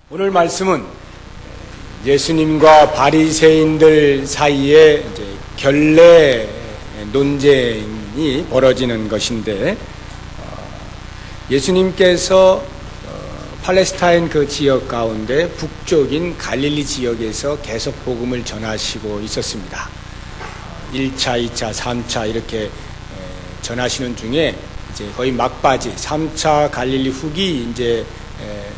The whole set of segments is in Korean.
오늘 말씀은 예수님과 바리새인들 사이에 이제 결례 논쟁이 벌어지는 것인데, 예수님께서 팔레스타인 그 지역 가운데 북쪽인 갈릴리 지역에서 계속 복음을 전하시고 있었습니다. 1차, 2차, 3차 이렇게 전하시는 중에 이제 거의 막바지 3차 갈릴리 후기 이제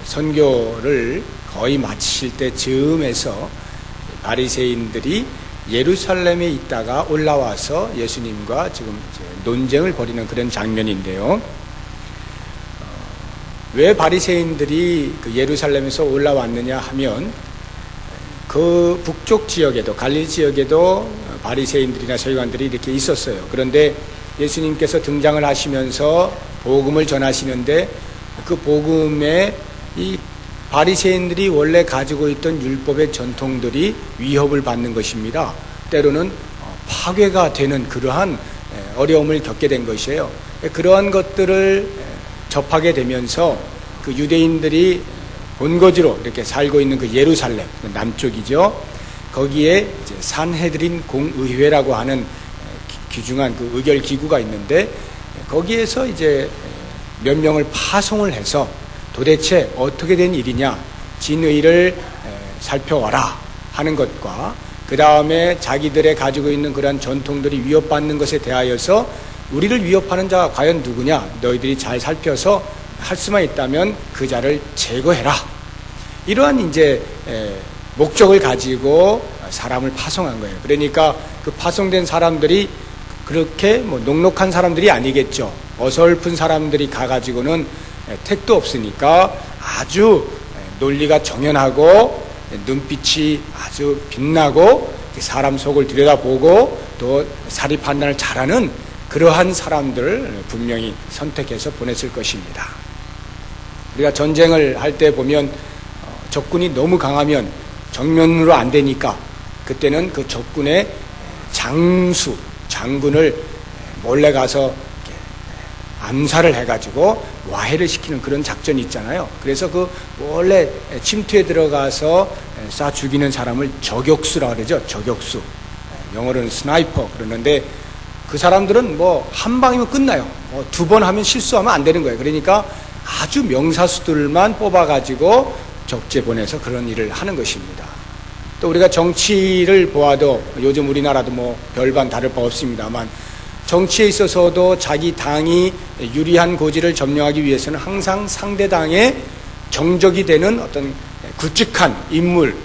선교를 거의 마치실 때 즈음에서 바리새인들이 예루살렘에 있다가 올라와서 예수님과 지금 이제 논쟁을 벌이는 그런 장면인데요. 왜 바리새인들이 그 예루살렘에서 올라왔느냐 하면, 그 북쪽 지역에도 갈릴리 지역에도 바리새인들이나 서기관들이 이렇게 있었어요. 그런데 예수님께서 등장을 하시면서 복음을 전하시는데, 그 복음에 이 바리새인들이 원래 가지고 있던 율법의 전통들이 위협을 받는 것입니다. 때로는 파괴가 되는 그러한 어려움을 겪게 된 것이에요. 그러한 것들을 접하게 되면서 그 유대인들이 본거지로 이렇게 살고 있는 그 예루살렘, 남쪽이죠. 거기에 이제 산헤드린 공의회라고 하는 귀중한 그 의결 기구가 있는데, 거기에서 이제 몇 명을 파송을 해서 도대체 어떻게 된 일이냐, 진의를 살펴와라 하는 것과, 그 다음에 자기들의 가지고 있는 그러한 전통들이 위협받는 것에 대하여서 우리를 위협하는 자가 과연 누구냐, 너희들이 잘 살펴서 할 수만 있다면 그 자를 제거해라. 이러한 이제 목적을 가지고 사람을 파송한 거예요. 그러니까 그 파송된 사람들이 그렇게 뭐 녹록한 사람들이 아니겠죠. 어설픈 사람들이 가가지고는 택도 없으니까 아주 논리가 정연하고 눈빛이 아주 빛나고 사람 속을 들여다보고 또 사리 판단을 잘하는 그러한 사람들을 분명히 선택해서 보냈을 것입니다. 우리가 전쟁을 할 때 보면 적군이 너무 강하면 정면으로 안 되니까 그때는 그 적군의 장군을 몰래 가서 암살을 해가지고 와해를 시키는 그런 작전이 있잖아요. 그래서 그 원래 침투에 들어가서 쏴 죽이는 사람을 저격수라 그러죠. 저격수. 영어로는 스나이퍼 그러는데, 그 사람들은 뭐 한 방이면 끝나요. 뭐 두 번 하면 실수하면 안 되는 거예요. 그러니까 아주 명사수들만 뽑아가지고 적재 보내서 그런 일을 하는 것입니다. 또 우리가 정치를 보아도 요즘 우리나라도 뭐 별반 다를 바 없습니다만, 정치에 있어서도 자기 당이 유리한 고지를 점령하기 위해서는 항상 상대당의 정적이 되는 어떤 굵직한 인물을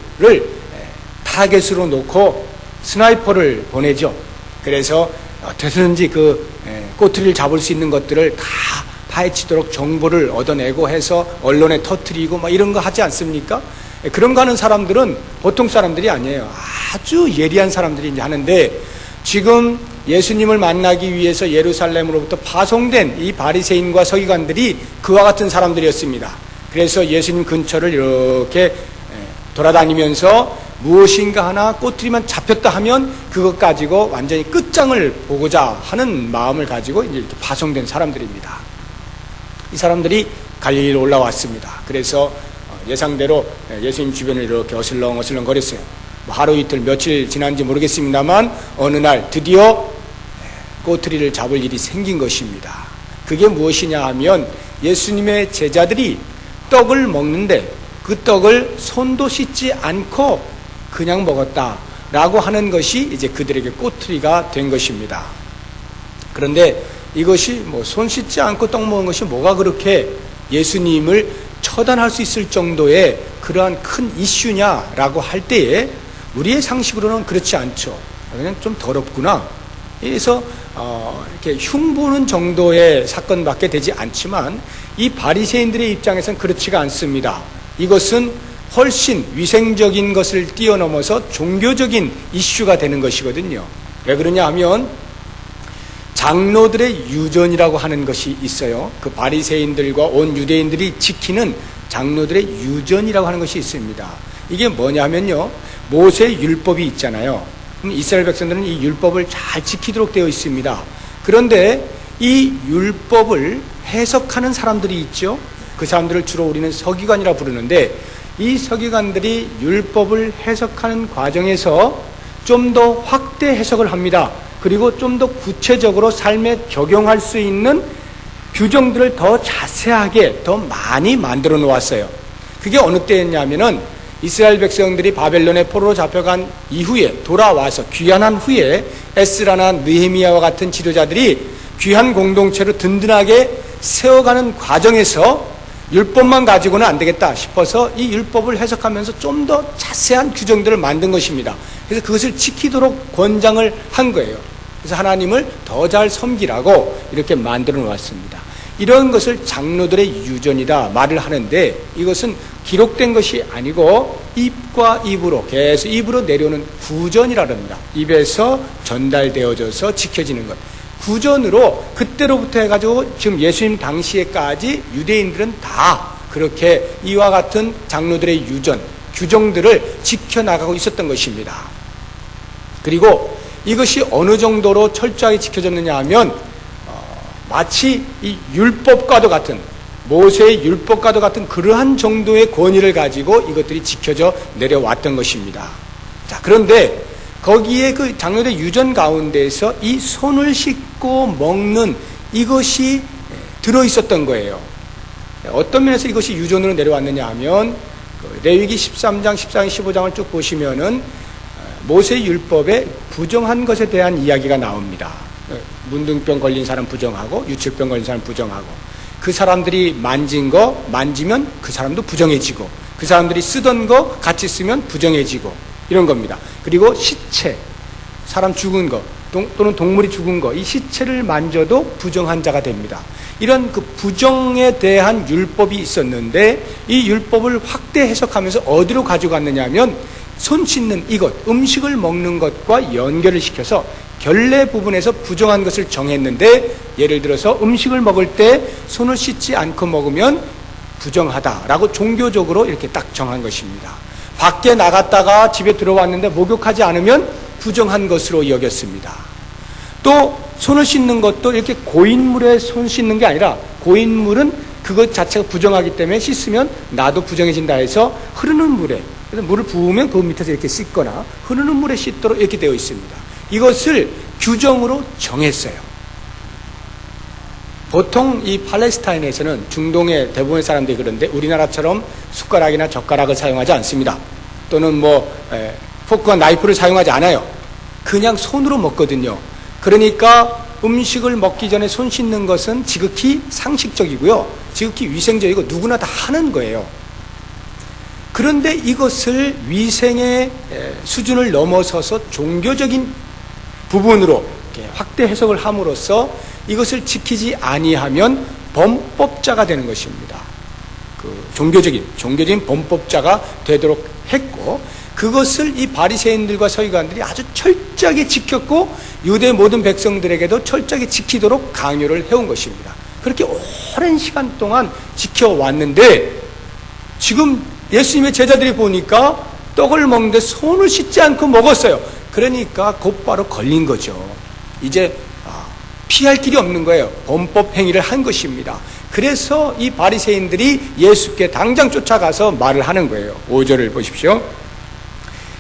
타겟으로 놓고 스나이퍼를 보내죠. 그래서 어떻게든지 그 꼬투리를 잡을 수 있는 것들을 다 파헤치도록 정보를 얻어내고 해서 언론에 터뜨리고 막 이런 거 하지 않습니까? 그런 거 하는 사람들은 보통 사람들이 아니에요. 아주 예리한 사람들이 이제 하는데, 지금 예수님을 만나기 위해서 예루살렘으로부터 파송된 이 바리새인과 서기관들이 그와 같은 사람들이었습니다. 그래서 예수님 근처를 이렇게 돌아다니면서 무엇인가 하나 꼬투리만 잡혔다 하면 그것 가지고 완전히 끝장을 보고자 하는 마음을 가지고 이제 이렇게 파송된 사람들입니다. 이 사람들이 갈릴리로 올라왔습니다. 그래서 예상대로 예수님 주변을 이렇게 어슬렁어슬렁 거렸어요. 뭐 하루 이틀 며칠 지난지 모르겠습니다만 어느 날 드디어 꼬투리를 잡을 일이 생긴 것입니다. 그게 무엇이냐 하면, 예수님의 제자들이 떡을 먹는데 그 떡을 손도 씻지 않고 그냥 먹었다라고 하는 것이 이제 그들에게 꼬투리가 된 것입니다. 그런데 이것이 뭐 손 씻지 않고 떡 먹은 것이 뭐가 그렇게 예수님을 처단할 수 있을 정도의 그러한 큰 이슈냐라고 할 때에 우리의 상식으로는 그렇지 않죠. 그냥 좀 더럽구나. 그래서 이렇게 흉보는 정도의 사건밖에 되지 않지만, 이 바리새인들의 입장에서는 그렇지가 않습니다. 이것은 훨씬 위생적인 것을 뛰어넘어서 종교적인 이슈가 되는 것이거든요. 왜 그러냐 하면, 장로들의 유전이라고 하는 것이 있어요. 그 바리새인들과 온 유대인들이 지키는 장로들의 유전이라고 하는 것이 있습니다. 이게 뭐냐면요, 모세 율법이 있잖아요. 그럼 이스라엘 백성들은 이 율법을 잘 지키도록 되어 있습니다. 그런데 이 율법을 해석하는 사람들이 있죠. 그 사람들을 주로 우리는 서기관이라 부르는데, 이 서기관들이 율법을 해석하는 과정에서 좀 더 확대 해석을 합니다. 그리고 좀 더 구체적으로 삶에 적용할 수 있는 규정들을 더 자세하게 더 많이 만들어 놓았어요. 그게 어느 때였냐면은 이스라엘 백성들이 바벨론의 포로로 잡혀간 이후에 돌아와서 귀환한 후에 에스라나 느헤미야와 같은 지도자들이 귀한 공동체로 든든하게 세워가는 과정에서 율법만 가지고는 안 되겠다 싶어서 이 율법을 해석하면서 좀 더 자세한 규정들을 만든 것입니다. 그래서 그것을 지키도록 권장을 한 거예요. 그래서 하나님을 더 잘 섬기라고 이렇게 만들어 놓았습니다. 이런 것을 장로들의 유전이다 말을 하는데, 이것은 기록된 것이 아니고 입과 입으로 계속 입으로 내려오는 구전이라 합니다. 입에서 전달되어져서 지켜지는 것. 구전으로 그때로부터 해가지고 지금 예수님 당시에까지 유대인들은 다 그렇게 이와 같은 장로들의 유전, 규정들을 지켜나가고 있었던 것입니다. 그리고 이것이 어느 정도로 철저하게 지켜졌느냐 하면 마치 이 율법과도 같은, 모세의 율법과도 같은 그러한 정도의 권위를 가지고 이것들이 지켜져 내려왔던 것입니다. 자, 그런데 거기에 그 장로들 유전 가운데에서 이 손을 씻고 먹는 이것이 들어있었던 거예요. 어떤 면에서 이것이 유전으로 내려왔느냐 하면 레위기 13장, 14장, 15장을 쭉 보시면은 모세의 율법에 부정한 것에 대한 이야기가 나옵니다. 문둥병 걸린 사람 부정하고 유출병 걸린 사람 부정하고, 그 사람들이 만진 거 만지면 그 사람도 부정해지고, 그 사람들이 쓰던 거 같이 쓰면 부정해지고, 이런 겁니다. 그리고 시체, 사람 죽은 거 또는 동물이 죽은 거, 이 시체를 만져도 부정한 자가 됩니다. 이런 그 부정에 대한 율법이 있었는데, 이 율법을 확대 해석하면서 어디로 가져갔느냐 하면 손 씻는 이것, 음식을 먹는 것과 연결을 시켜서 결례 부분에서 부정한 것을 정했는데, 예를 들어서 음식을 먹을 때 손을 씻지 않고 먹으면 부정하다라고 종교적으로 이렇게 딱 정한 것입니다. 밖에 나갔다가 집에 들어왔는데 목욕하지 않으면 부정한 것으로 여겼습니다. 또 손을 씻는 것도 이렇게 고인물에 손 씻는 게 아니라, 고인물은 그것 자체가 부정하기 때문에 씻으면 나도 부정해진다 해서 흐르는 물에, 그래서 물을 부으면 그 밑에서 이렇게 씻거나 흐르는 물에 씻도록 이렇게 되어 있습니다. 이것을 규정으로 정했어요. 보통 이 팔레스타인에서는, 중동의 대부분의 사람들이 그런데 우리나라처럼 숟가락이나 젓가락을 사용하지 않습니다. 또는 포크와 나이프를 사용하지 않아요. 그냥 손으로 먹거든요. 그러니까 음식을 먹기 전에 손 씻는 것은 지극히 상식적이고요, 지극히 위생적이고 누구나 다 하는 거예요. 그런데 이것을 위생의 수준을 넘어서서 종교적인 부분으로 확대 해석을 함으로써 이것을 지키지 아니하면 범법자가 되는 것입니다. 그 종교적인 범법자가 되도록 했고, 그것을 이 바리새인들과 서기관들이 아주 철저하게 지켰고, 유대 모든 백성들에게도 철저하게 지키도록 강요를 해온 것입니다. 그렇게 오랜 시간 동안 지켜왔는데, 지금 예수님의 제자들이 보니까 떡을 먹는데 손을 씻지 않고 먹었어요. 그러니까 곧바로 걸린 거죠. 이제 피할 길이 없는 거예요. 범법 행위를 한 것입니다. 그래서 이 바리새인들이 예수께 당장 쫓아가서 말을 하는 거예요. 5절을 보십시오.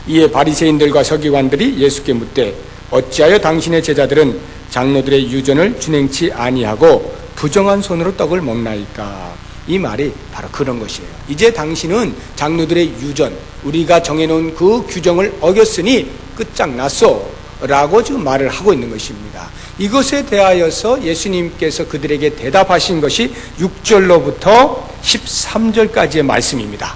이에 바리새인들과 서기관들이 예수께 묻되, 어찌하여 당신의 제자들은 장로들의 유전을 준행치 아니하고 부정한 손으로 떡을 먹나이까? 이 말이 바로 그런 것이에요. 이제 당신은 장로들의 유전, 우리가 정해놓은 그 규정을 어겼으니 끝장났소 라고 지금 말을 하고 있는 것입니다. 이것에 대하여서 예수님께서 그들에게 대답하신 것이 6절로부터 13절까지의 말씀입니다.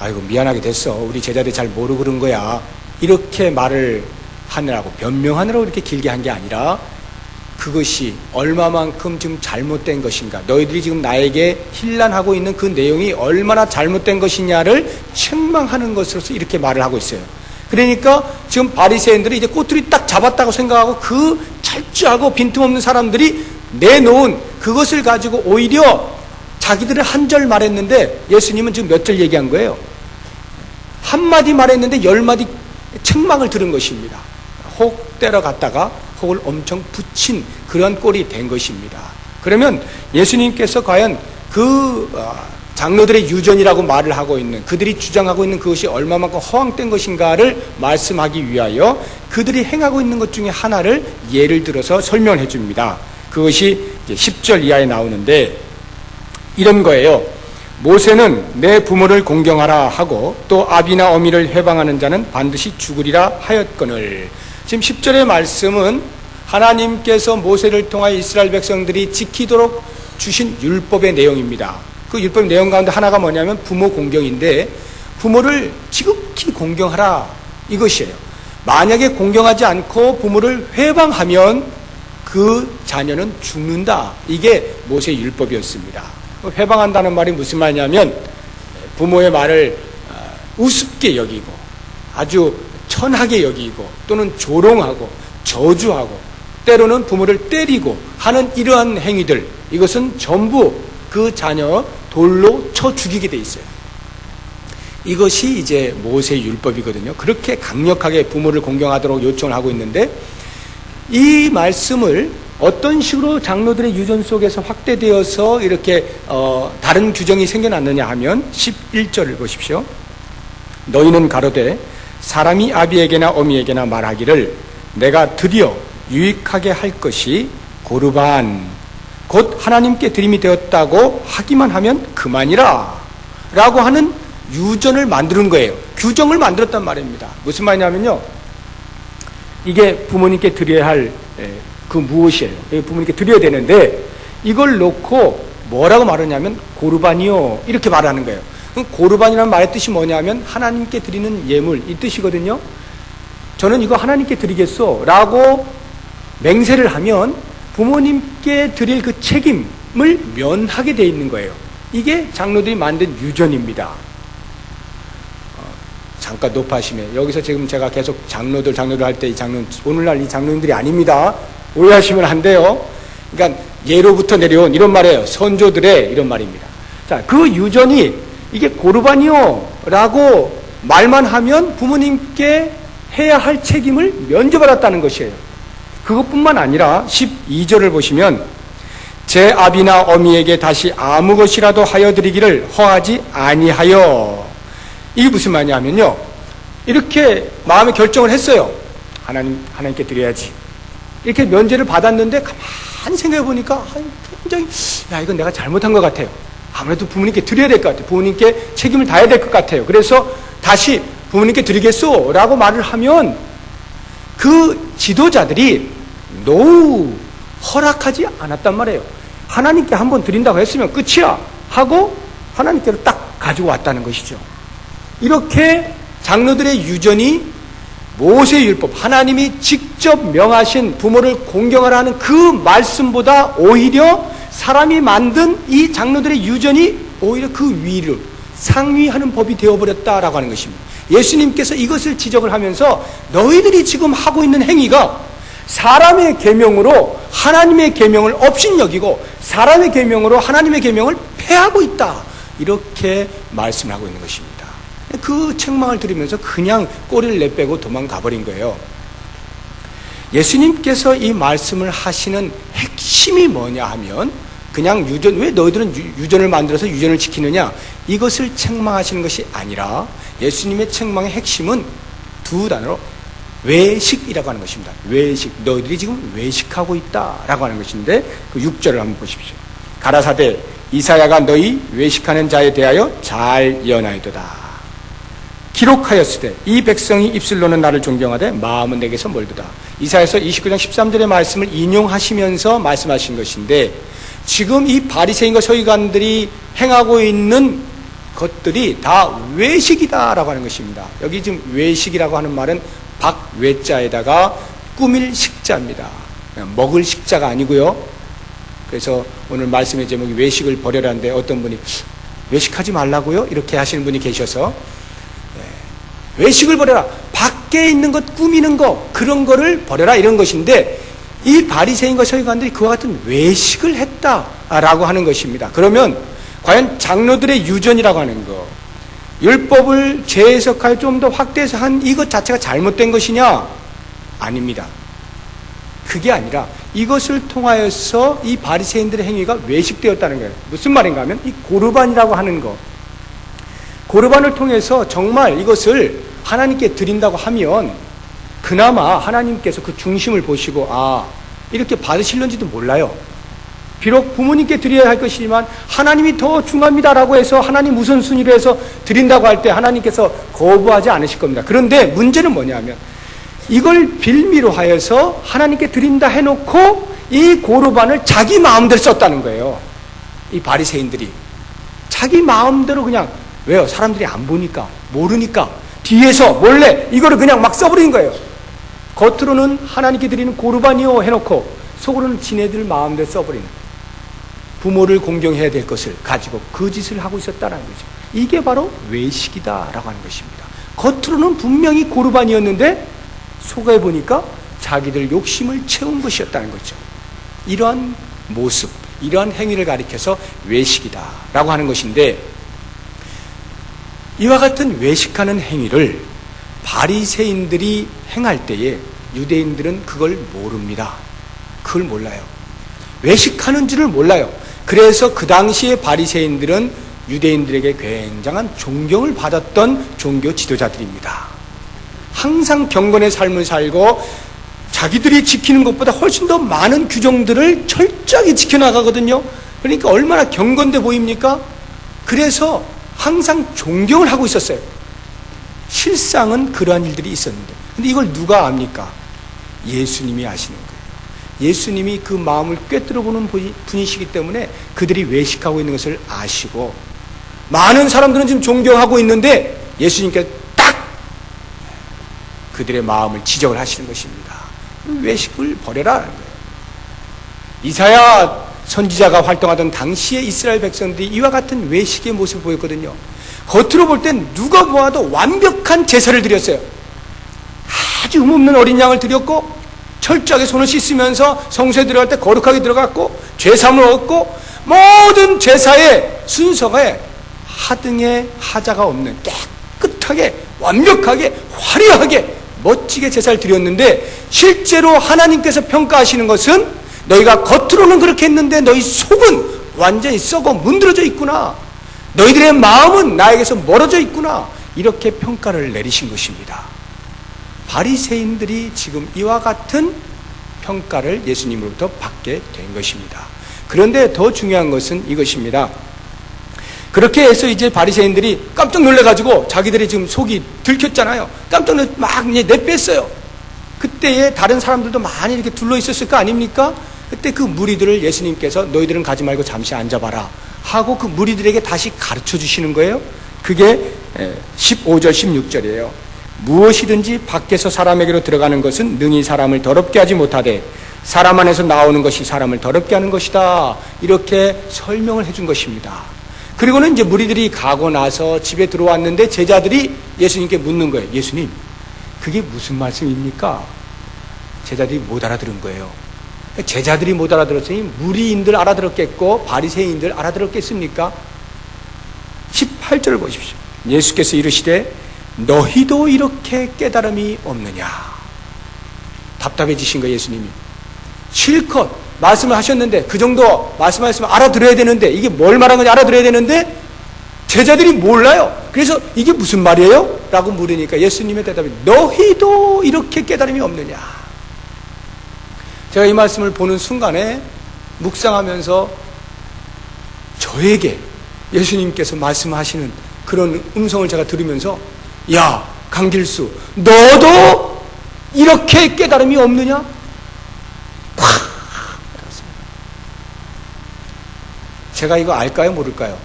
아이고 미안하게 됐어, 우리 제자들이 잘 모르고 그런 거야, 이렇게 말을 하느라고, 변명하느라고 이렇게 길게 한 게 아니라, 그것이 얼마만큼 지금 잘못된 것인가, 너희들이 지금 나에게 힐난하고 있는 그 내용이 얼마나 잘못된 것이냐를 책망하는 것으로서 이렇게 말을 하고 있어요. 그러니까 지금 바리새인들이 이제 꼬투리 딱 잡았다고 생각하고, 그 철저하고 빈틈없는 사람들이 내놓은 그것을 가지고 오히려 자기들은 한 절 말했는데, 예수님은 지금 몇 절 얘기한 거예요? 한마디 말했는데 10마디 책망을 들은 것입니다. 혹 때려갔다가 혹을 엄청 붙인 그런 꼴이 된 것입니다. 그러면 예수님께서 과연 그 장로들의 유전이라고 말을 하고 있는, 그들이 주장하고 있는 그것이 얼마만큼 허황된 것인가를 말씀하기 위하여 그들이 행하고 있는 것 중에 하나를 예를 들어서 설명해 줍니다. 그것이 이제 10절 이하에 나오는데 이런 거예요. 모세는 내 부모를 공경하라 하고 또 아비나 어미를 해방하는 자는 반드시 죽으리라 하였거늘. 지금 10절의 말씀은 하나님께서 모세를 통하여 이스라엘 백성들이 지키도록 주신 율법의 내용입니다. 그 율법 내용 가운데 하나가 뭐냐면 부모 공경인데, 부모를 지극히 공경하라 이것이에요. 만약에 공경하지 않고 부모를 회방하면 그 자녀는 죽는다. 이게 모세의 율법이었습니다. 회방한다는 말이 무슨 말이냐면 부모의 말을 우습게 여기고 아주 천하게 여기고 또는 조롱하고 저주하고 때로는 부모를 때리고 하는 이러한 행위들, 이것은 전부 그 자녀 돌로 쳐 죽이게 돼 있어요. 이것이 이제 모세의 율법이거든요. 그렇게 강력하게 부모를 공경하도록 요청을 하고 있는데, 이 말씀을 어떤 식으로 장로들의 유전 속에서 확대되어서 이렇게 다른 규정이 생겨났느냐 하면 11절을 보십시오. 너희는 가로되 사람이 아비에게나 어미에게나 말하기를 내가 드디어 유익하게 할 것이 고르반 곧 하나님께 드림이 되었다고 하기만 하면 그만이라 라고 하는 유전을 만드는 거예요. 규정을 만들었단 말입니다. 무슨 말이냐면요, 이게 부모님께 드려야 할 그 무엇이에요? 부모님께 드려야 되는데 이걸 놓고 뭐라고 말하냐면 고르반이요 이렇게 말하는 거예요. 고르반이라는 말의 뜻이 뭐냐면 하나님께 드리는 예물, 이 뜻이거든요. 저는 이거 하나님께 드리겠소 라고 맹세를 하면 부모님께 드릴 그 책임을 면하게 돼 있는 거예요. 이게 장로들이 만든 유전입니다. 잠깐 높아심에 여기서 지금 제가 계속 장로들 할 때 이 장로, 오늘날 이 장로님들이 아닙니다. 오해하시면 안 돼요. 그러니까 예로부터 내려온 이런 말이에요. 선조들의 이런 말입니다. 자, 그 유전이 이게 고르반이요 라고 말만 하면 부모님께 해야 할 책임을 면제받았다는 것이에요. 그것뿐만 아니라 12절을 보시면 제 아비나 어미에게 다시 아무 것이라도 하여 드리기를 허하지 아니하여. 이게 무슨 말이냐면요, 이렇게 마음의 결정을 했어요. 하나님께 드려야지. 이렇게 면제를 받았는데 가만히 생각해 보니까 굉장히 이건 내가 잘못한 것 같아요. 아무래도 부모님께 드려야 될 것 같아요. 부모님께 책임을 다해야 될 것 같아요. 그래서 다시 부모님께 드리겠소 라고 말을 하면 그 지도자들이 노후 허락하지 않았단 말이에요. 하나님께 한번 드린다고 했으면 끝이야 하고 하나님께로 딱 가지고 왔다는 것이죠. 이렇게 장로들의 유전이 모세의 율법, 하나님이 직접 명하신 부모를 공경하라는 그 말씀보다 오히려 사람이 만든 이 장로들의 유전이 오히려 그 위를 상위하는 법이 되어버렸다라고 하는 것입니다. 예수님께서 이것을 지적을 하면서 너희들이 지금 하고 있는 행위가 사람의 계명으로 하나님의 계명을 업신여기고 사람의 계명으로 하나님의 계명을 폐하고 있다, 이렇게 말씀을 하고 있는 것입니다. 그 책망을 들으면서 그냥 꼬리를 내빼고 도망가 버린 거예요. 예수님께서 이 말씀을 하시는 핵심이 뭐냐 하면 그냥 유전, 왜 너희들은 유전을 만들어서 유전을 지키느냐, 이것을 책망하시는 것이 아니라 예수님의 책망의 핵심은 두 단어로 외식이라고 하는 것입니다. 외식, 너희들이 지금 외식하고 있다라고 하는 것인데 그 6절을 한번 보십시오. 가라사대 이사야가 너희 외식하는 자에 대하여 잘 예언하였도다. 기록하였으되 이 백성이 입술로는 나를 존경하되 마음은 내게서 멀도다. 이사야서 29장 13절의 말씀을 인용하시면서 말씀하신 것인데, 지금 이 바리새인과 서기관들이 행하고 있는 것들이 다 외식이다라고 하는 것입니다. 여기 지금 외식이라고 하는 말은 박외자에다가 꾸밀 식자입니다. 먹을 식자가 아니고요. 그래서 오늘 말씀의 제목이 외식을 버려라는데 어떤 분이 외식하지 말라고요? 이렇게 하시는 분이 계셔서 외식을 버려라, 밖에 있는 것 꾸미는 거 그런 거를 버려라 이런 것인데, 이 바리새인과 서기관들이 그와 같은 외식을 했다라고 하는 것입니다. 그러면 과연 장로들의 유전이라고 하는 거, 율법을 재해석할 좀 더 확대해서 한 이것 자체가 잘못된 것이냐? 아닙니다. 그게 아니라 이것을 통하여서 이 바리새인들의 행위가 외식되었다는 거예요. 무슨 말인가 하면 이 고르반이라고 하는 거, 고르반을 통해서 정말 이것을 하나님께 드린다고 하면 그나마 하나님께서 그 중심을 보시고 이렇게 받으실는지도 몰라요. 비록 부모님께 드려야 할 것이지만 하나님이 더 중요합니다라고 해서 하나님 우선순위로 해서 드린다고 할 때 하나님께서 거부하지 않으실 겁니다. 그런데 문제는 뭐냐면 이걸 빌미로 하여서 하나님께 드린다 해놓고 이 고르반을 자기 마음대로 썼다는 거예요. 이 바리새인들이 자기 마음대로 그냥, 왜요? 사람들이 안 보니까, 모르니까 뒤에서 몰래 이거를 그냥 막 써버린 거예요. 겉으로는 하나님께 드리는 고르반이요 해놓고 속으로는 지네들 마음대로 써버리는, 부모를 공경해야 될 것을 가지고 그 짓을 하고 있었다는 거죠. 이게 바로 외식이다라고 하는 것입니다. 겉으로는 분명히 고르반이었는데 속에 보니까 자기들 욕심을 채운 것이었다는 거죠. 이러한 모습, 이러한 행위를 가리켜서 외식이다라고 하는 것인데, 이와 같은 외식하는 행위를 바리새인들이 행할 때에 유대인들은 그걸 모릅니다. 그걸 몰라요. 외식하는 줄을 몰라요. 그래서 그 당시에 바리새인들은 유대인들에게 굉장한 존경을 받았던 종교 지도자들입니다. 항상 경건의 삶을 살고 자기들이 지키는 것보다 훨씬 더 많은 규정들을 철저하게 지켜나가거든요. 그러니까 얼마나 경건돼 보입니까? 그래서 항상 존경을 하고 있었어요. 실상은 그러한 일들이 있었는데, 근데 이걸 누가 압니까? 예수님이 아시는 거예요. 예수님이 그 마음을 꿰뚫어보는 분이시기 때문에 그들이 외식하고 있는 것을 아시고, 많은 사람들은 지금 존경하고 있는데 예수님께 딱 그들의 마음을 지적을 하시는 것입니다. 외식을 버려라는 거예요. 이사야 선지자가 활동하던 당시의 이스라엘 백성들이 이와 같은 외식의 모습을 보였거든요. 겉으로 볼 땐 누가 보아도 완벽한 제사를 드렸어요. 아주 흠없는 어린 양을 드렸고, 철저하게 손을 씻으면서 성소에 들어갈 때 거룩하게 들어갔고, 죄사함을 얻고, 모든 제사의 순서가 하등의 하자가 없는 깨끗하게 완벽하게 화려하게 멋지게 제사를 드렸는데, 실제로 하나님께서 평가하시는 것은 너희가 겉으로는 그렇게 했는데 너희 속은 완전히 썩어 문드러져 있구나, 너희들의 마음은 나에게서 멀어져 있구나, 이렇게 평가를 내리신 것입니다. 바리새인들이 지금 이와 같은 평가를 예수님으로부터 받게 된 것입니다. 그런데 더 중요한 것은 이것입니다. 그렇게 해서 이제 바리새인들이 깜짝 놀래가지고 자기들이 지금 속이 들켰잖아요. 깜짝 놀래 막 이제 내뺐어요. 그때에 다른 사람들도 많이 이렇게 둘러 있었을 거 아닙니까? 그때 그 무리들을 예수님께서 너희들은 가지 말고 잠시 앉아봐라 하고 그 무리들에게 다시 가르쳐 주시는 거예요. 그게 15절 16절이에요. 무엇이든지 밖에서 사람에게로 들어가는 것은 능히 사람을 더럽게 하지 못하되 사람 안에서 나오는 것이 사람을 더럽게 하는 것이다. 이렇게 설명을 해준 것입니다. 그리고는 이제 무리들이 가고 나서 집에 들어왔는데 제자들이 예수님께 묻는 거예요. 예수님, 그게 무슨 말씀입니까? 제자들이 못 알아들은 거예요. 제자들이 못 알아들었으니 무리인들 알아들었겠고 바리새인들 알아들었겠습니까? 18절을 보십시오. 예수께서 이르시되 너희도 이렇게 깨달음이 없느냐. 답답해지신 거예요. 예수님이 실컷 말씀을 하셨는데, 그 정도 말씀하셨으면 알아들어야 되는데, 이게 뭘 말하는 건지 알아들어야 되는데 제자들이 몰라요. 그래서 이게 무슨 말이에요? 라고 물으니까 예수님의 대답이 너희도 이렇게 깨달음이 없느냐. 제가 이 말씀을 보는 순간에 묵상하면서 저에게 예수님께서 말씀하시는 그런 음성을 제가 들으면서, 야 강길수, 너도 이렇게 깨달음이 없느냐? 제가 이거 알까요? 모를까요?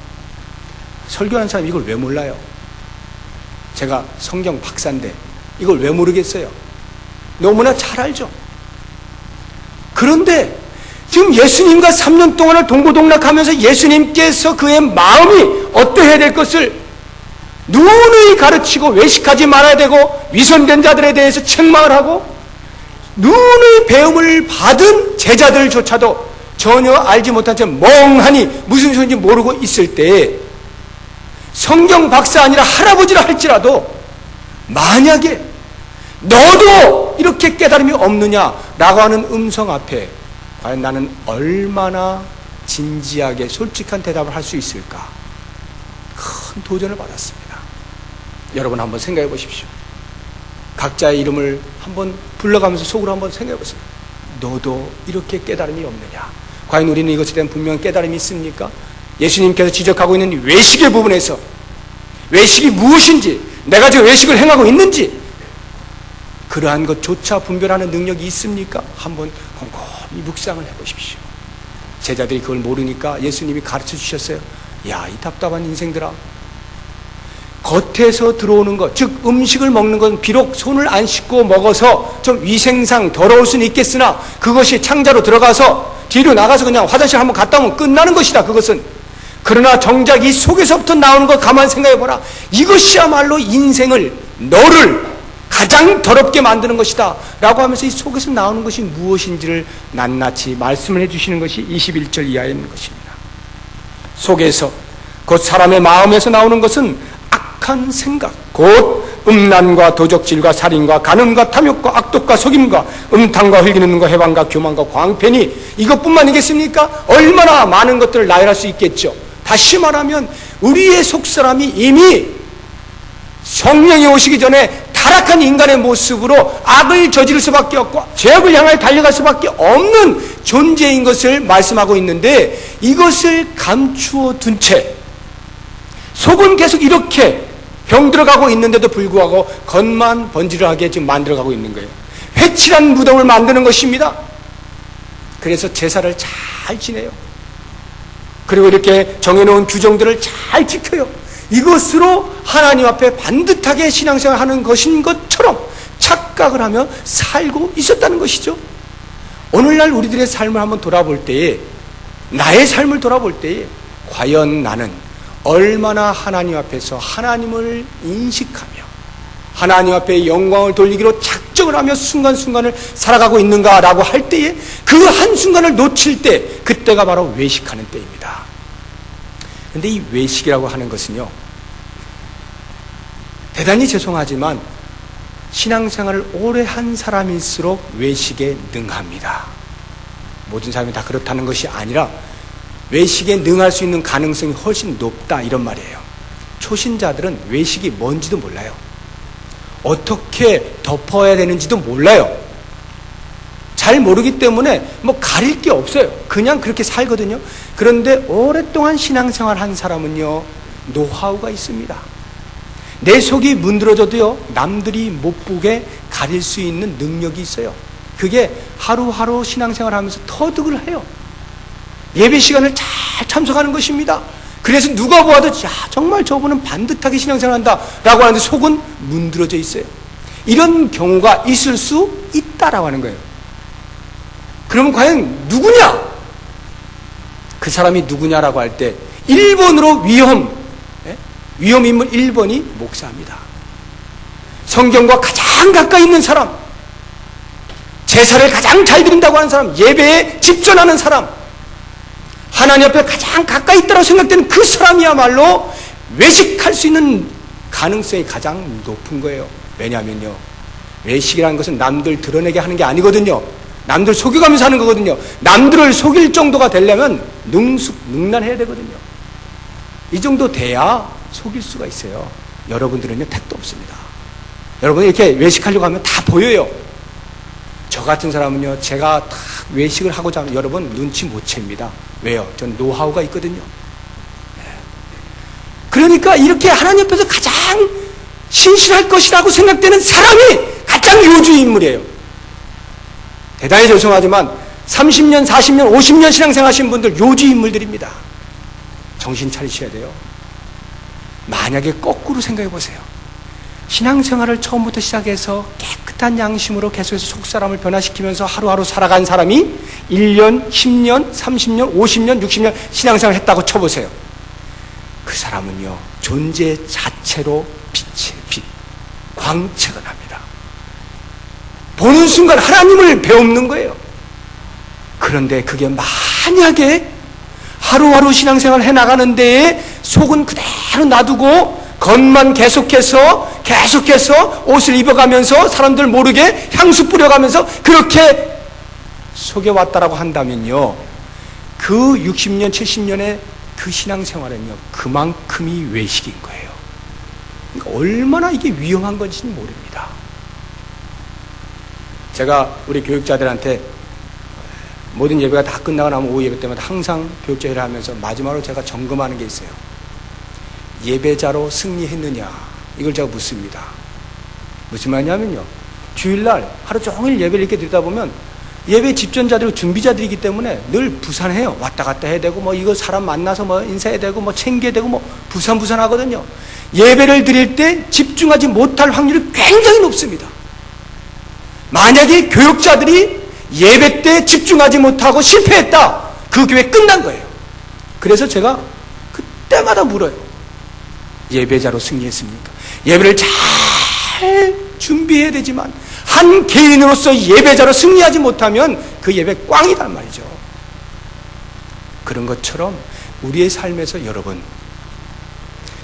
설교하는 사람이 이걸 왜 몰라요? 제가 성경 박사인데 이걸 왜 모르겠어요? 너무나 잘 알죠. 그런데 지금 예수님과 3년 동안을 동고동락하면서 예수님께서 그의 마음이 어떠해야 될 것을 누누이 가르치고 외식하지 말아야 되고 위선된 자들에 대해서 책망을 하고 누누이 배움을 받은 제자들조차도 전혀 알지 못한 채 멍하니 무슨 소리인지 모르고 있을 때에 성경 박사 아니라 할아버지라 할지라도 만약에 너도 이렇게 깨달음이 없느냐라고 하는 음성 앞에 과연 나는 얼마나 진지하게 솔직한 대답을 할 수 있을까? 큰 도전을 받았습니다. 여러분 한번 생각해 보십시오. 각자의 이름을 한번 불러가면서 속으로 한번 생각해 보세요. 너도 이렇게 깨달음이 없느냐? 과연 우리는 이것에 대한 분명한 깨달음이 있습니까? 예수님께서 지적하고 있는 외식의 부분에서 외식이 무엇인지, 내가 지금 외식을 행하고 있는지 그러한 것조차 분별하는 능력이 있습니까? 한번 곰곰이 묵상을 해보십시오. 제자들이 그걸 모르니까 예수님이 가르쳐 주셨어요. 야, 이 답답한 인생들아, 겉에서 들어오는 것, 즉 음식을 먹는 건 비록 손을 안 씻고 먹어서 좀 위생상 더러울 수는 있겠으나 그것이 창자로 들어가서 뒤로 나가서 그냥 화장실 한번 갔다 오면 끝나는 것이다. 그것은. 그러나 정작 이 속에서부터 나오는 것 가만 생각해보라. 이것이야말로 인생을, 너를 가장 더럽게 만드는 것이다 라고 하면서 이 속에서 나오는 것이 무엇인지를 낱낱이 말씀을 해주시는 것이 21절 이하에 있는 것입니다. 속에서, 곧 사람의 마음에서 나오는 것은 악한 생각, 곧 음란과 도적질과 살인과 간음과 탐욕과 악독과 속임과 음탕과 흘기는 것, 해방과 교만과 광편이 이것뿐만이겠습니까? 얼마나 많은 것들을 나열할 수 있겠죠. 다시 말하면 우리의 속사람이 이미 성령이 오시기 전에 타락한 인간의 모습으로 악을 저지를 수밖에 없고 죄악을 향하여 달려갈 수밖에 없는 존재인 것을 말씀하고 있는데, 이것을 감추어 둔 채 속은 계속 이렇게 병들어가고 있는데도 불구하고 겉만 번지르하게 지금 만들어가고 있는 거예요. 회칠한 무덤을 만드는 것입니다. 그래서 제사를 잘 지내요. 그리고 이렇게 정해놓은 규정들을 잘 지켜요. 이것으로 하나님 앞에 반듯하게 신앙생활 하는 것인 것처럼 착각을 하며 살고 있었다는 것이죠. 오늘날 우리들의 삶을 한번 돌아볼 때에, 나의 삶을 돌아볼 때에 과연 나는 얼마나 하나님 앞에서 하나님을 인식하며 하나님 앞에 영광을 돌리기로 작정을 하며 순간순간을 살아가고 있는가라고 할 때에, 그 한순간을 놓칠 때, 그때가 바로 외식하는 때입니다. 그런데 이 외식이라고 하는 것은요, 대단히 죄송하지만 신앙생활을 오래 한 사람일수록 외식에 능합니다. 모든 사람이 다 그렇다는 것이 아니라 외식에 능할 수 있는 가능성이 훨씬 높다, 이런 말이에요. 초신자들은 외식이 뭔지도 몰라요. 어떻게 덮어야 되는지도 몰라요. 잘 모르기 때문에 뭐 가릴 게 없어요. 그냥 그렇게 살거든요. 그런데 오랫동안 신앙생활 한 사람은요, 노하우가 있습니다. 내 속이 문드러져도요, 남들이 못 보게 가릴 수 있는 능력이 있어요. 그게 하루하루 신앙생활 하면서 터득을 해요. 예배 시간을 잘 참석하는 것입니다. 그래서 누가 보아도 야, 정말 저분은 반듯하게 신앙생활 한다 라고 하는데 속은 문드러져 있어요. 이런 경우가 있을 수 있다라고 하는 거예요. 그러면 과연 누구냐? 그 사람이 누구냐라고 할 때 1번으로 위험 인물 1번이 목사입니다. 성경과 가장 가까이 있는 사람, 제사를 가장 잘 드린다고 하는 사람, 예배에 집전하는 사람, 하나님 앞에 가장 가까이 있다고 생각되는 그 사람이야말로 외식할 수 있는 가능성이 가장 높은 거예요. 왜냐하면요, 외식이라는 것은 남들 드러내게 하는 게 아니거든요. 남들 속여가면서 하는 거거든요. 남들을 속일 정도가 되려면 능란해야 되거든요. 이 정도 돼야 속일 수가 있어요. 여러분들은요, 택도 없습니다. 여러분 이렇게 외식하려고 하면 다 보여요. 저 같은 사람은요, 제가 다 외식을 하고자 하면 여러분 눈치 못 챕니다. 왜요? 전 노하우가 있거든요. 그러니까 이렇게 하나님 앞에서 가장 신실할 것이라고 생각되는 사람이 가장 요주의 인물이에요. 대단히 죄송하지만 30년, 40년, 50년 신앙생활 하신 분들 요주의 인물들입니다. 정신 차리셔야 돼요. 만약에 거꾸로 생각해 보세요. 신앙생활을 처음부터 시작해서 깨끗한 양심으로 계속해서 속사람을 변화시키면서 하루하루 살아간 사람이 1년, 10년, 30년, 50년, 60년 신앙생활을 했다고 쳐보세요. 그 사람은요, 존재 자체로 빛의 빛, 광채가 납니다. 보는 순간 하나님을 배우는 거예요. 그런데 그게 만약에 하루하루 신앙생활을 해나가는 데에 속은 그대로 놔두고 겉만 계속해서 옷을 입어가면서 사람들 모르게 향수 뿌려가면서 그렇게 속여왔다라고 한다면요, 그 60년, 70년의 그 신앙생활은요, 그만큼이 외식인 거예요. 그러니까 얼마나 이게 위험한 건지는 모릅니다. 제가 우리 교육자들한테 모든 예배가 다 끝나고 나면 오후 예배 때마다 항상 교육자 일을 하면서 마지막으로 제가 점검하는 게 있어요. 예배자로 승리했느냐, 이걸 제가 묻습니다. 무슨 말이냐면요, 주일날 하루 종일 예배를 이렇게 드리다 보면 예배 집전자들이 준비자들이기 때문에 늘 부산해요. 왔다 갔다 해야 되고, 뭐 이거 사람 만나서 뭐 인사해야 되고, 뭐 챙겨야 되고, 뭐 부산 하거든요. 예배를 드릴 때 집중하지 못할 확률이 굉장히 높습니다. 만약에 교육자들이 예배 때 집중하지 못하고 실패했다, 그 교회 끝난 거예요. 그래서 제가 그때마다 물어요. 예배자로 승리했습니까? 예배를 잘 준비해야 되지만 한 개인으로서 예배자로 승리하지 못하면 그 예배 꽝이란 말이죠. 그런 것처럼 우리의 삶에서 여러분,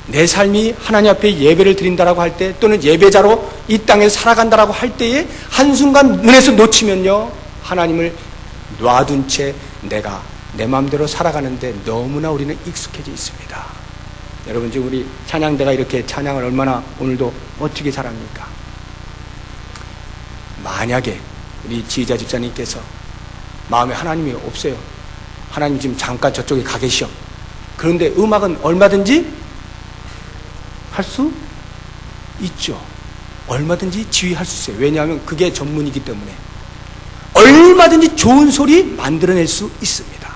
내 삶이 하나님 앞에 예배를 드린다라고 할 때, 또는 예배자로 이 땅에 살아간다라고 할 때에 한순간 눈에서 놓치면요, 하나님을 놔둔 채 내가 내 마음대로 살아가는데 너무나 우리는 익숙해져 있습니다. 여러분, 지금 우리 찬양대가 이렇게 찬양을 얼마나 오늘도 멋지게 잘합니까? 만약에 우리 지휘자 집사님께서 마음에 하나님이 없어요. 하나님 지금 잠깐 저쪽에 가 계셔. 그런데 음악은 얼마든지 할 수 있죠. 얼마든지 지휘할 수 있어요. 왜냐하면 그게 전문이기 때문에. 얼마든지 좋은 소리 만들어낼 수 있습니다.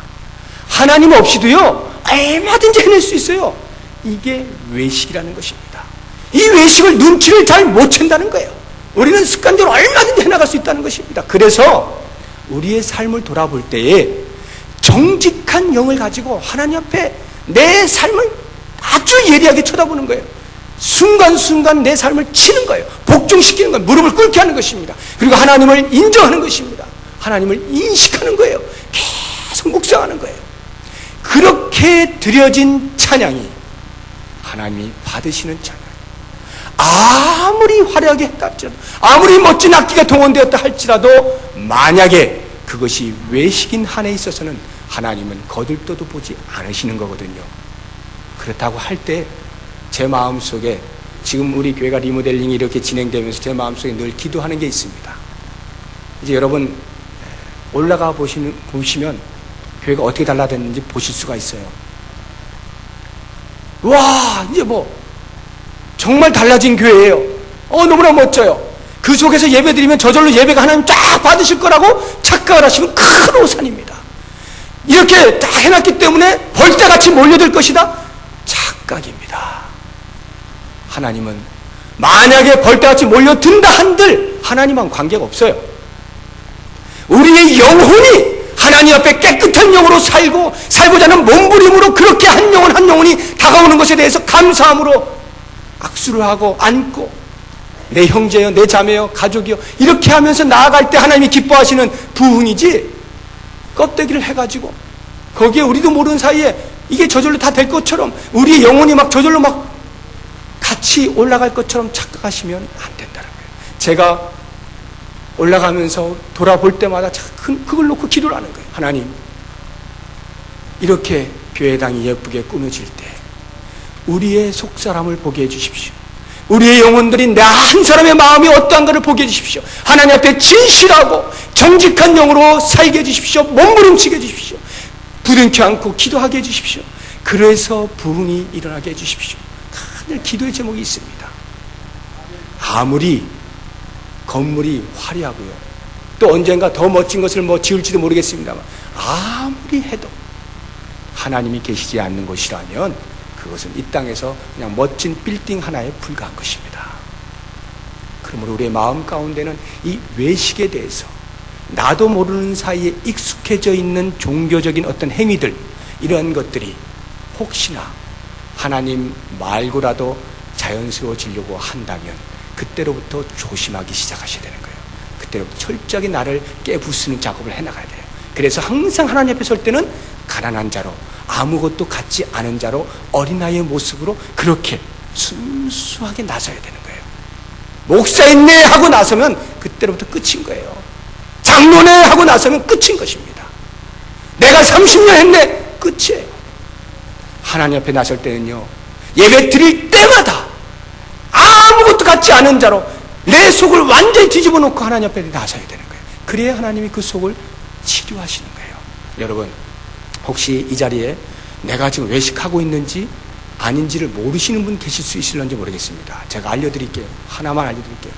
하나님 없이도요, 얼마든지 해낼 수 있어요. 이게 외식이라는 것입니다. 이 외식을 눈치를 잘 못 챈다는 거예요. 우리는 습관대로 얼마든지 해나갈 수 있다는 것입니다. 그래서 우리의 삶을 돌아볼 때에 정직한 영을 가지고 하나님 앞에 내 삶을 아주 예리하게 쳐다보는 거예요. 순간순간 내 삶을 치는 거예요. 복종시키는 거예요. 무릎을 꿇게 하는 것입니다. 그리고 하나님을 인정하는 것입니다. 하나님을 인식하는 거예요. 계속 묵상하는 거예요. 그렇게 드려진 찬양이 하나님이 받으시는 찬양. 아무리 화려하게 했다 할지라도, 아무리 멋진 악기가 동원되었다 할지라도, 만약에 그것이 외식인 한에 있어서는 하나님은 거들떠도 보지 않으시는 거거든요. 그렇다고 할 때 제 마음속에, 지금 우리 교회가 리모델링이 이렇게 진행되면서 제 마음속에 늘 기도하는 게 있습니다. 이제 여러분 올라가 보시면 교회가 어떻게 달라졌는지 보실 수가 있어요. 와, 이제 뭐 정말 달라진 교회예요. 너무나 멋져요. 그 속에서 예배드리면 저절로 예배가 하나님 쫙 받으실 거라고 착각을 하시면 큰 오산입니다. 이렇게 다 해놨기 때문에 벌떼같이 몰려들 것이다? 착각입니다. 하나님은 만약에 벌떼같이 몰려든다 한들 하나님과는 관계가 없어요. 우리의 영혼이 하나님 앞에 깨끗한 영으로 살고자 하는 몸부림으로 그렇게 한 영혼이 다가오는 것에 대해서 감사함으로 악수를 하고 안고, 내 형제여, 내 자매여, 가족이여, 이렇게 하면서 나아갈 때 하나님이 기뻐하시는 부흥이지, 껍데기를 해가지고 거기에 우리도 모르는 사이에 이게 저절로 다 될 것처럼, 우리의 영혼이 막 저절로 막 같이 올라갈 것처럼 착각하시면 안 된다는 거예요. 제가 올라가면서 돌아볼 때마다 그걸 놓고 기도를 하는 거예요. 하나님, 이렇게 교회당이 예쁘게 꾸며질 때 우리의 속사람을 보게 해주십시오. 우리의 영혼들이 내 한 사람의 마음이 어떠한가를 보게 해주십시오. 하나님 앞에 진실하고 정직한 영으로 살게 해주십시오. 몸부림치게 해주십시오. 부둥켜 안고 기도하게 해주십시오. 그래서 부흥이 일어나게 해주십시오. 늘 기도의 제목이 있습니다. 아무리 건물이 화려하고요, 또 언젠가 더 멋진 것을 지을지도 모르겠습니다만, 아무리 해도 하나님이 계시지 않는 곳이라면 그것은 이 땅에서 그냥 멋진 빌딩 하나에 불과한 것입니다. 그러므로 우리의 마음 가운데는 이 외식에 대해서 나도 모르는 사이에 익숙해져 있는 종교적인 어떤 행위들, 이러한 것들이 혹시나 하나님 말고라도 자연스러워지려고 한다면 그때로부터 조심하기 시작하셔야 되는 거예요. 그때로부터 철저하게 나를 깨부수는 작업을 해나가야 돼요. 그래서 항상 하나님 앞에 설 때는 가난한 자로, 아무것도 갖지 않은 자로, 어린아이의 모습으로 그렇게 순수하게 나서야 되는 거예요. 목사였네 하고 나서면 그때로부터 끝인 거예요. 장로네 하고 나서면 끝인 것입니다. 내가 30년 했네, 끝이에요. 하나님 앞에 나설 때는요, 예배 드릴 때마다 아무것도 같지 않은 자로 내 속을 완전히 뒤집어 놓고 하나님 앞에 나서야 되는 거예요. 그래야 하나님이 그 속을 치료하시는 거예요. 여러분, 혹시 이 자리에 내가 지금 외식하고 있는지 아닌지를 모르시는 분 계실 수 있을런지 모르겠습니다. 제가 알려드릴게요. 하나만 알려드릴게요.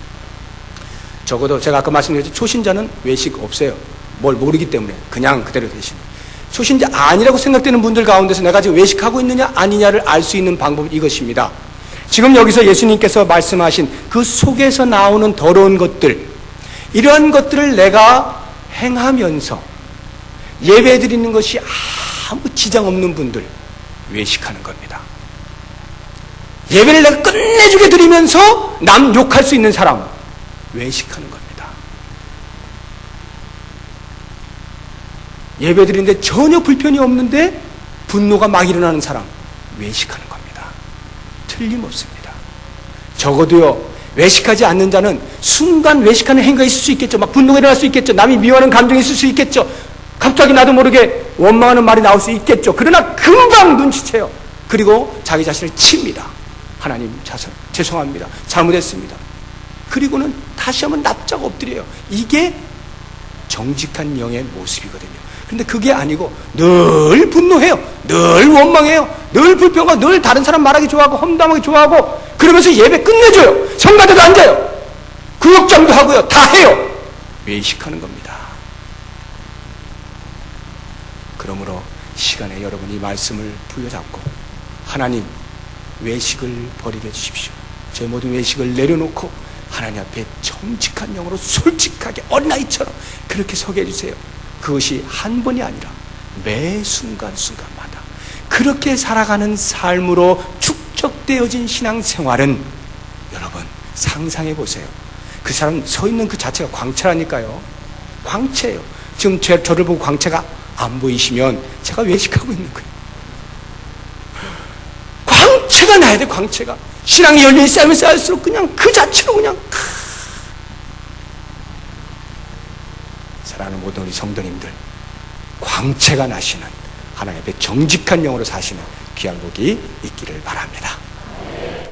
적어도 제가 아까 말씀드렸죠. 초신자는 외식 없어요. 뭘 모르기 때문에 그냥 그대로 되시는. 초신자 아니라고 생각되는 분들 가운데서 내가 지금 외식하고 있느냐 아니냐를 알 수 있는 방법은 이것입니다. 지금 여기서 예수님께서 말씀하신 그 속에서 나오는 더러운 것들, 이러한 것들을 내가 행하면서 예배 드리는 것이 아무 지장 없는 분들, 외식하는 겁니다. 예배를 내가 끝내주게 드리면서 남 욕할 수 있는 사람, 외식하는 겁니다. 예배 드리는데 전혀 불편이 없는데 분노가 막 일어나는 사람, 외식하는 겁니다. 틀림없습니다. 적어도요, 외식하지 않는 자는 순간 외식하는 행위가 있을 수 있겠죠. 막 분노가 일어날 수 있겠죠. 남이 미워하는 감정이 있을 수 있겠죠. 갑자기 나도 모르게 원망하는 말이 나올 수 있겠죠. 그러나 금방 눈치채요. 그리고 자기 자신을 칩니다. 하나님, 죄송합니다. 잘못했습니다. 그리고는 다시 한번 납작 엎드려요. 이게 정직한 영의 모습이거든요. 그런데 그게 아니고 늘 분노해요. 늘 원망해요. 늘 불평하고 늘 다른 사람 말하기 좋아하고 험담하기 좋아하고 그러면서 예배 끝내줘요. 성가대도 앉아요. 구역장도 하고요. 다 해요. 외식하는 겁니다. 그러므로 시간에 여러분이 이 말씀을 부여잡고 하나님, 외식을 버리게 해주십시오. 제 모든 외식을 내려놓고 하나님 앞에 정직한 영으로 솔직하게 어린아이처럼 그렇게 서게 해주세요. 그것이 한 번이 아니라 매 순간순간마다 그렇게 살아가는 삶으로 축적되어진 신앙생활은 여러분 상상해 보세요. 그 사람 서 있는 그 자체가 광채라니까요. 광채예요. 지금 저를 보고 광채가 안 보이시면 제가 외식하고 있는 거예요. 광채가 나야 돼. 광채가 신앙이 열심히 쌓이면 쌓일수록 그냥 그 자체로 그냥 사랑하는 모든 우리 성도님들, 광채가 나시는 하나님 앞에 정직한 영으로 사시는 귀한 복이 있기를 바랍니다.